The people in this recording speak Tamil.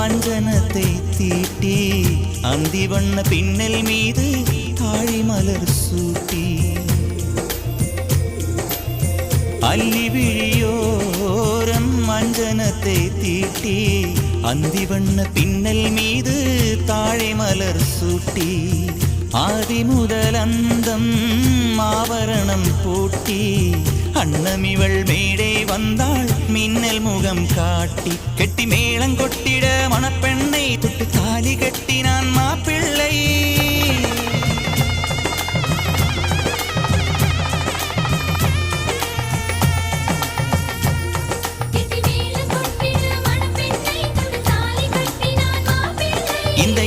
அஞ்சனத்தை தீட்டி அந்தி வண்ண பின்னல் மீது தாழிமலர் சூட்டி அல்லி விழியோரம் அஞ்சனத்தை தீட்டி அந்தி வண்ண பின்னல் மீது தாழிமலர் சூட்டி ஆதி முதல் அந்தம் ஆபரணம் பூட்டி அன்னமிவள் மேடை வந்தாள் மின்னல் முகம் காட்டி கெட்டி மேளம் கொட்டிட மணப்பெண்ணை தொட்டு தாலி கட்டினான் மாப்பிள்ளை இந்த